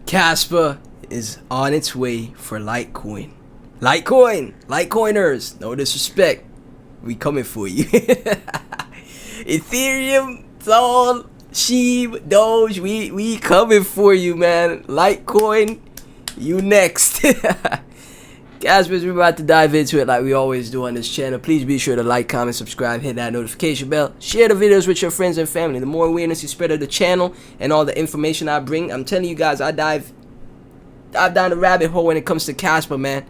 Kaspa is on its way for Litecoin. Litecoiners, no disrespect, we coming for you. Ethereum, Sol, Shiba, Doge, we coming for you, man. Litecoin, you next. Guys, we're about to dive into it like we always do on this channel. Please be sure to like, comment, subscribe, hit that notification bell, share the videos with your friends and family. The more awareness you spread of the channel and all the information I bring, I'm telling you guys, I dive down the rabbit hole when it comes to Kaspa, man.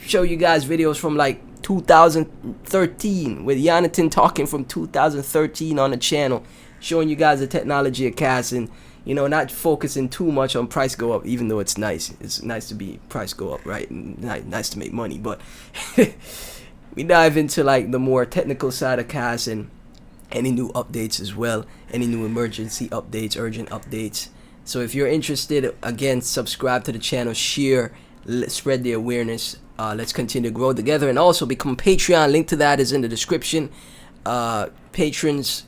Show you guys videos from like 2013 with Jonathan talking from 2013 on the channel, showing you guys the technology of Kas, and you know, not focusing too much on price go up, even though it's nice. It's nice to be price go up, right? And nice to make money, but we dive into like the more technical side of Kas and any new updates as well, any new emergency updates, urgent updates. So if you're interested, again, subscribe to the channel, share, spread the awareness. Let's continue to grow together, and also become Patreon. Link to that is in the description. Patrons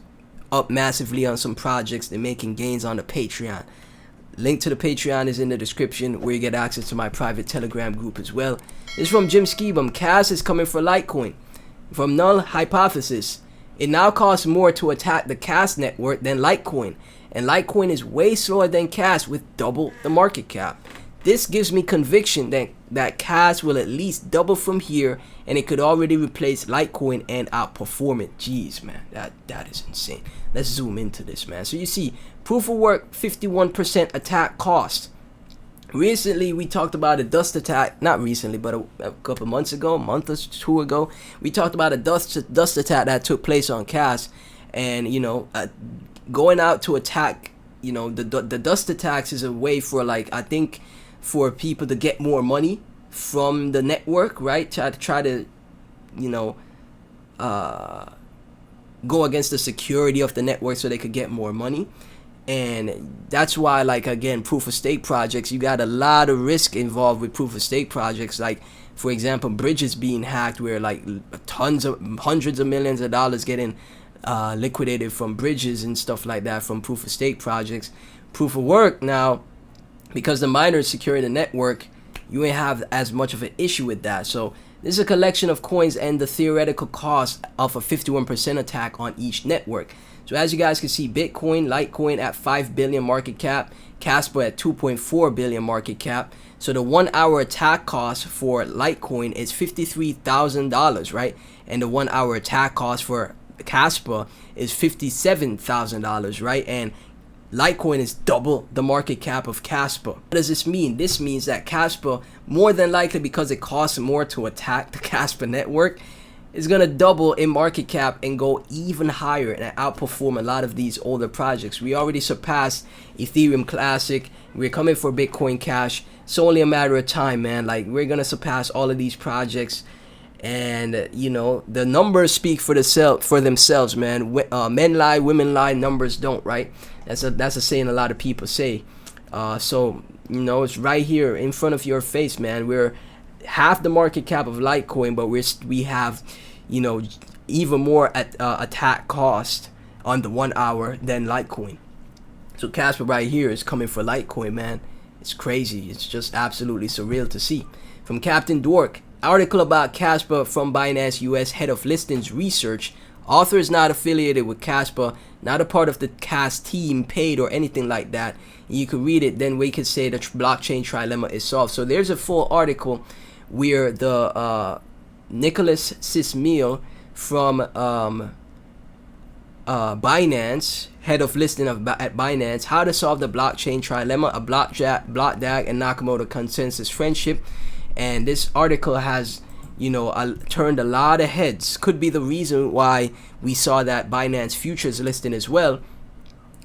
up massively on some projects. They're making gains on the Patreon. Link to the Patreon is in the description, where you get access to my private Telegram group as well. This is from Jim Skibum. Kas is coming for Litecoin. From Null Hypothesis, it now costs more to attack the Kas network than Litecoin, and Litecoin is way slower than Kas with double the market cap. This gives me conviction that Kas will at least double from here, and it could already replace Litecoin and outperform it. Jeez, man, that is insane. Let's zoom into this, man. So you see, proof of work, 51% attack cost. Recently, we talked about a dust attack. Not recently, but a couple months ago, a month or two ago, we talked about a dust attack that took place on Kas, and you know, going out to attack. You know, the dust attacks is a way for, like, I think, for people to get more money from the network, right? Try to, you know, go against the security of the network so they could get more money. And that's why, like, again, proof of stake projects, you got a lot of risk involved with proof of stake projects. Like, for example, bridges being hacked, where like hundreds of millions of dollars getting liquidated from bridges and stuff like that from proof of stake projects. Proof of work now, because the miners securing the network, you ain't have as much of an issue with that. So this is a collection of coins and the theoretical cost of a 51% attack on each network. So as you guys can see, Bitcoin, Litecoin at 5 billion market cap, Kaspa at 2.4 billion market cap. So the 1 hour attack cost for Litecoin is $53,000, right? And the 1 hour attack cost for Kaspa is $57,000, right? And Litecoin is double the market cap of Kaspa. What does this mean? This means that Kaspa, more than likely because it costs more to attack the Kaspa network, is going to double in market cap and go even higher and outperform a lot of these older projects. We already surpassed Ethereum Classic. We're coming for Bitcoin Cash. It's only a matter of time, man. Like, we're going to surpass all of these projects. And you know, the numbers speak for themselves, man. Men lie, women lie, numbers don't, right? That's a saying a lot of people say. So you know, it's right here in front of your face, man. We're half the market cap of Litecoin, but we have, you know, even more attack cost on the 1 hour than Litecoin. So Kaspa right here is coming for Litecoin, man. It's crazy. It's just absolutely surreal to see. From Captain Dwork. Article about Kaspa from Binance US head of listings research. Author is not affiliated with Kaspa, not a part of the Kas team, paid or anything like that. You could read it, then we could say the blockchain trilemma is solved. So there's a full article where the Nicholas Sismil from Binance, head of listing at Binance, how to solve the blockchain trilemma, a Blockdag and Nakamoto consensus friendship. And this article has, you know, turned a lot of heads. Could be the reason why we saw that Binance futures listing as well.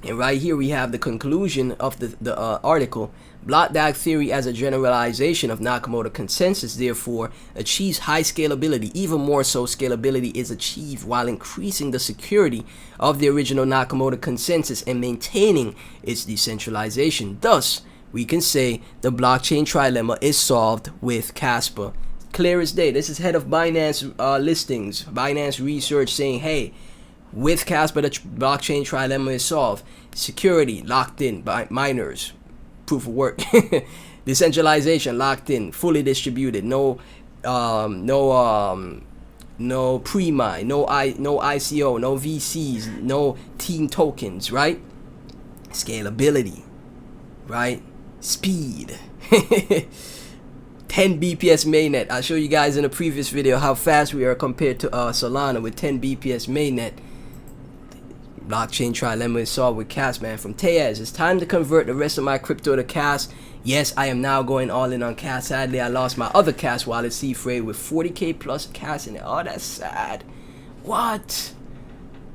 And right here we have the conclusion of the article. Blockdag theory as a generalization of Nakamoto consensus therefore achieves high scalability. Even more so, scalability is achieved while increasing the security of the original Nakamoto consensus and maintaining its decentralization. Thus, we can say the blockchain trilemma is solved with Kaspa. Clear as day. This is head of Binance listings, Binance research, saying, hey, with Kaspa, the blockchain trilemma is solved. Security locked in by miners. proof of work. Decentralization locked in, fully distributed. No pre-mine, no ICO, no VCs, no team tokens, right? Scalability, right? Speed. 10 BPS mainnet. I'll show you guys in a previous video how fast we are compared to Solana with 10 BPS mainnet. Blockchain trilemma is solved with Kaspa, man. From Teyaz, it's time to convert the rest of my crypto to Kas. Yes, I am now going all in on Kas. Sadly, I lost my other Kas wallet, C-Freight, with 40k plus Kas in it. Oh, that's sad. What?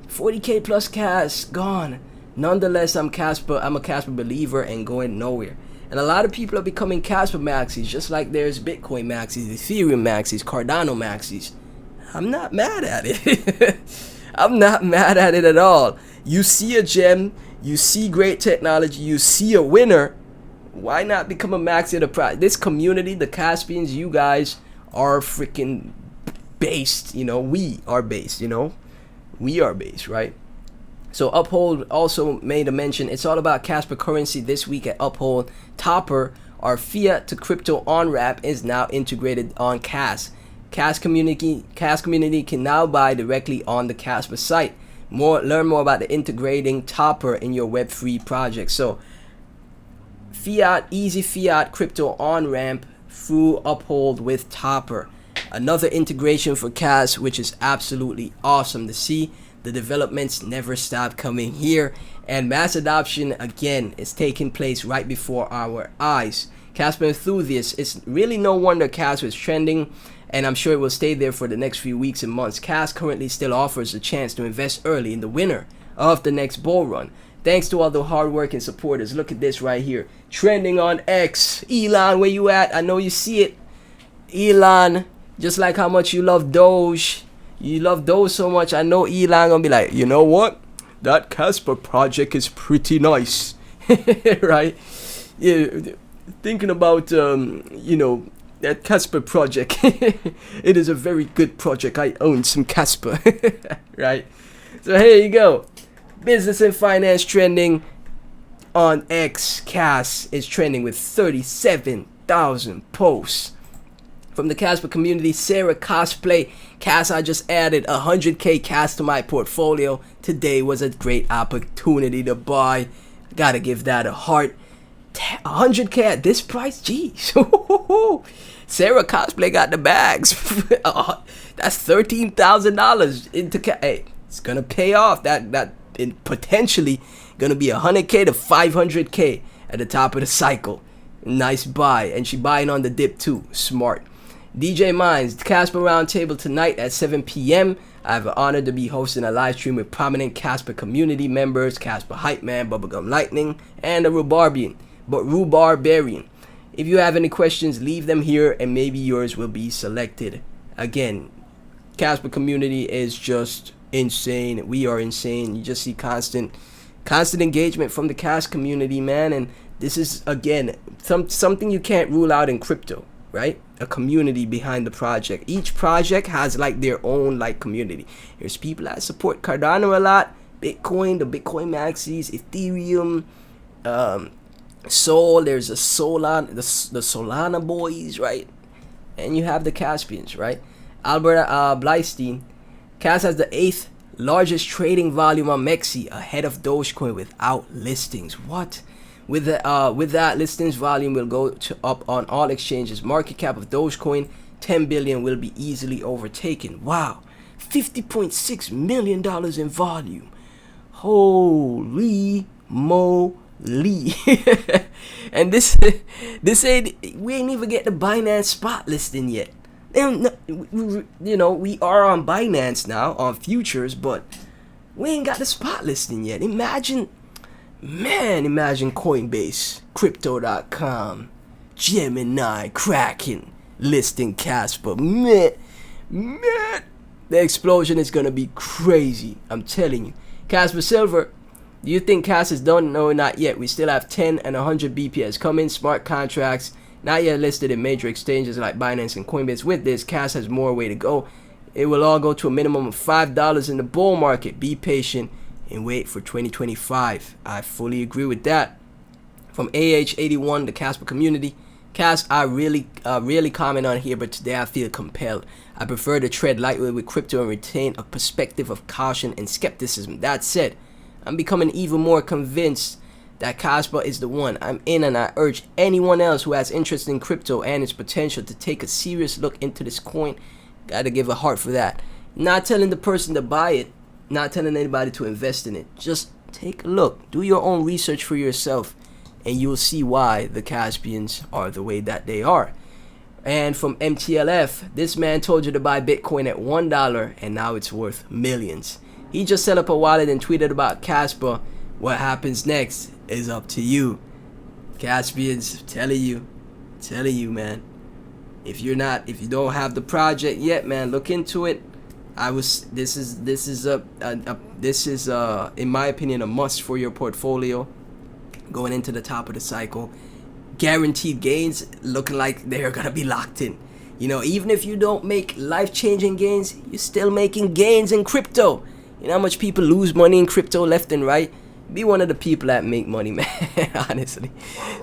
40k plus Kas gone. Nonetheless, I'm a Kaspa believer and going nowhere. And a lot of people are becoming Kaspa maxis, just like there's Bitcoin maxis, Ethereum maxis, Cardano maxis. I'm not mad at it. I'm not mad at it at all. You see a gem, you see great technology, you see a winner. Why not become a maxi of the price? This community, the Caspians, you guys are freaking based. You know, we are based. You know, we are based, right? So Uphold also made a mention. It's all about Kaspa currency this week at Uphold. Topper, our fiat to crypto on-ramp, is now integrated on Kas. Kas community can now buy directly on the Kaspa site. Learn more about the integrating Topper in your Web3 project. So fiat, easy fiat crypto on-ramp through Uphold with Topper. Another integration for Kas, which is absolutely awesome to see. The developments never stop coming here, and mass adoption again is taking place right before our eyes. Kaspa enthusiasts, it's really no wonder Kaspa is trending, and I'm sure it will stay there for the next few weeks and months. Kas currently still offers a chance to invest early in the winner of the next bull run. Thanks to all the hard work and supporters. Look at this right here, trending on X. Elon, where you at? I know you see it. Elon, just like how much you love Doge. You love Doge so much, I know Elon gonna be like, you know what? That Kaspa project is pretty nice. Right? Yeah, thinking about, you know, that Kaspa project. It is a very good project. I own some Kaspa. Right? So here you go. Business and finance trending on X. Kas is trending with 37,000 posts. From the Kaspa community, Sarah Cosplay, Kas, I just added 100k Kas to my portfolio. Today was a great opportunity to buy. Gotta give that a heart. 100k at this price? Jeez. Sarah Cosplay got the bags. That's $13,000 into Kas. Hey, it's gonna pay off. That potentially gonna be 100k to 500k at the top of the cycle. Nice buy. And she buying on the dip too. Smart. DJ Minds, Kaspa Roundtable tonight at 7 p.m. I have the honor to be hosting a live stream with prominent Kaspa community members, Kaspa Hype Man, Bubblegum Lightning, and the Rubarbarian. If you have any questions, leave them here and maybe yours will be selected. Again, Kaspa community is just insane. We are insane. You just see constant engagement from the Kas community, man. And this is, again, something you can't rule out in crypto, right? A community behind the project. Each project has like their own like community. There's people that support Cardano a lot, Bitcoin, the Bitcoin maxis, Ethereum, Sol. There's a Solana, the Solana boys, right? And you have the Caspians, right? Albert Blystein, Kas has the 8th largest trading volume on Mexi, ahead of Dogecoin without listings. What? With that, listings volume will go up on all exchanges. Market cap of Dogecoin, 10 billion, will be easily overtaken. Wow, $50.6 million in volume. Holy moly! And this ain't, we ain't even get the Binance spot listing yet. You know, we are on Binance now on futures, but we ain't got the spot listing yet. Imagine Coinbase, Crypto.com, Gemini, Kraken listing Kaspa. Man, the explosion is gonna be crazy. I'm telling you. Kaspa Silver, do you think Kas is done? No, not yet. We still have 10 and 100 BPS coming. Smart contracts, not yet listed in major exchanges like Binance and Coinbase. With this, Kas has more way to go. It will all go to a minimum of $5 in the bull market. Be patient and wait for 2025. I fully agree with that. From AH81, the Kaspa community. Cas, I really comment on here, but today I feel compelled. I prefer to tread lightly with crypto and retain a perspective of caution and skepticism. That said, I'm becoming even more convinced that Kaspa is the one. I'm in, and I urge anyone else who has interest in crypto and its potential to take a serious look into this coin. Gotta give a heart for that. Not telling the person to buy it, not telling anybody to invest in it. Just take a look. Do your own research for yourself, and you'll see why the Caspians are the way that they are. And from MTLF, this man told you to buy Bitcoin at $1, and now it's worth millions. He just set up a wallet and tweeted about Kaspa. What happens next is up to you. Caspians, telling you, man. If you don't have the project yet, man, look into it. This is in my opinion a must for your portfolio going into the top of the cycle. Guaranteed gains, looking like they're gonna be locked in. You know, even if you don't make life-changing gains, you're still making gains in crypto. You know how much people lose money in crypto left and right? Be one of the people that make money, man. Honestly.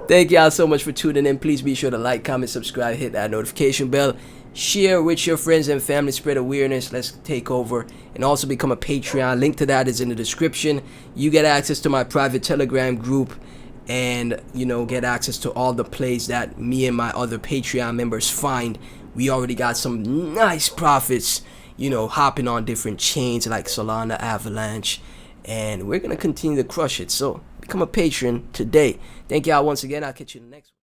Thank y'all so much for tuning in. Please be sure to like, comment, subscribe, hit that notification bell. Share with your friends and family, spread awareness. Let's take over, and also become a Patreon. Link to that is in the description. You get access to my private Telegram group, and get access to all the plays that me and my other Patreon members find. We already got some nice profits, hopping on different chains like Solana, Avalanche, and we're gonna continue to crush it. So become a patron today. Thank y'all once again. I'll catch you in the next one.